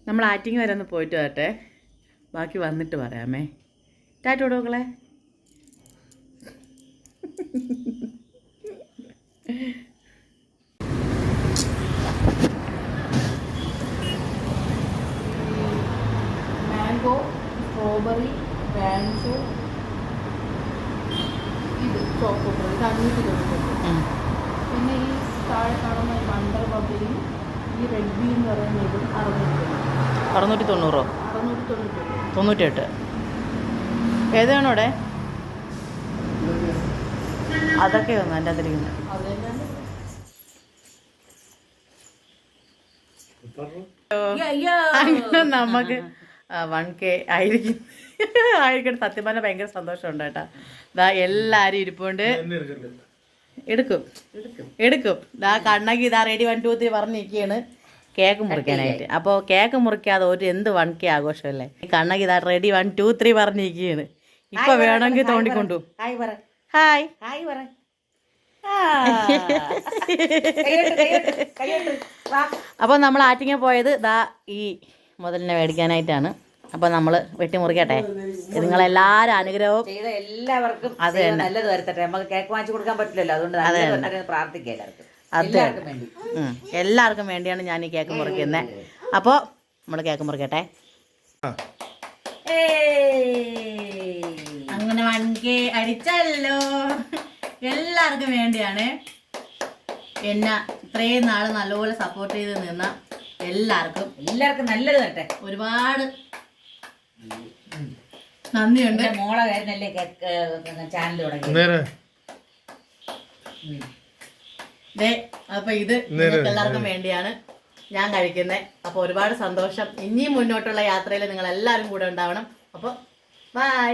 നമ്മൾ ആറ്റിങ് വരെ ഒന്ന് പോയിട്ട് വരട്ടെ, ബാക്കി വന്നിട്ട് പറയാമേ. ടാറ്റ കൊടുക്കളെ. മാംഗോ, സ്ട്രോബെറി, വാൻസ്, ഇത് ചോക്കോബറി, ഇത് 590. പിന്നെ ഈ താഴെ കാണുന്ന വണ്ടർ ബബിയും ഈ റെഡ് ബീ എന്ന് പറയുന്ന ഇതും 690. 698. ഏതാണ് അവിടെ? അതൊക്കെ ഒന്ന് എൻ്റെ അതിരിക്കുന്നത്. അങ്ങനെ നമുക്ക് 1K ആയിരിക്കും. സത്യം പറഞ്ഞാൽ ഭയങ്കര സന്തോഷമുണ്ട് കേട്ടോ. ഇതാ എല്ലാവരും ഇരിപ്പുണ്ട്. എടുക്കും. ഇതാ കണ്ണകി ഇതാ റെഡി 1 2 3 പറഞ്ഞിരിക്കുകയാണ് കേക്ക് മുറിക്കാനായിട്ട്. അപ്പോൾ കേക്ക് മുറിക്കാതെ ഒരു എന്ത് 1K ആഘോഷമല്ലേ. കണ്ണകി ഇതാ റെഡി 1 2 3 പറഞ്ഞിരിക്കുകയാണ്. ഇപ്പൊ വേണമെങ്കിൽ തോണ്ടിക്കൊണ്ടു. ഹായ്. അപ്പോൾ നമ്മൾ ആറ്റിങ്ങ പോയത് ദാ ഈ മുതലിനെ മേടിക്കാനായിട്ടാണ്. അപ്പോൾ നമ്മൾ വെട്ടിമുറിക്കട്ടെ. നിങ്ങളെല്ലാവരും അനുഗ്രഹവും എല്ലാവർക്കും അത് നല്ലത് വരുത്തട്ടെ. നമുക്ക് കേക്ക് വാങ്ങിച്ചു കൊടുക്കാൻ പറ്റില്ലല്ലോ, അതുകൊണ്ട് പ്രാർത്ഥിക്കാം എല്ലാവർക്കും വേണ്ടിയാണ് ഞാൻ ഈ കേക്ക് മുറിക്കുന്നത്. അപ്പോൾ നമ്മൾ കേക്ക് മുറിക്കട്ടെ. അങ്ങനെ 1K അടിച്ചല്ലോ. എല്ലാവർക്കും വേണ്ടിയാണ്. എന്നെ ഇത്രയും നാൾ നല്ലപോലെ സപ്പോർട്ട് ചെയ്ത് നിന്ന എല്ലാവർക്കും നല്ലത് തട്ടെ. ഒരുപാട് നന്ദിയുണ്ട്. മോളെ കാരണല്ലേ ചാനൽ തുടങ്ങി. അപ്പൊ ഇത് നിങ്ങൾക്ക് എല്ലാവർക്കും വേണ്ടിയാണ് ഞാൻ കഴിക്കുന്നത്. അപ്പൊ ഒരുപാട് സന്തോഷം. ഇനിയും മുന്നോട്ടുള്ള യാത്രയിൽ നിങ്ങൾ എല്ലാവരും കൂടെ ഉണ്ടാവണം. അപ്പൊ ബൈ.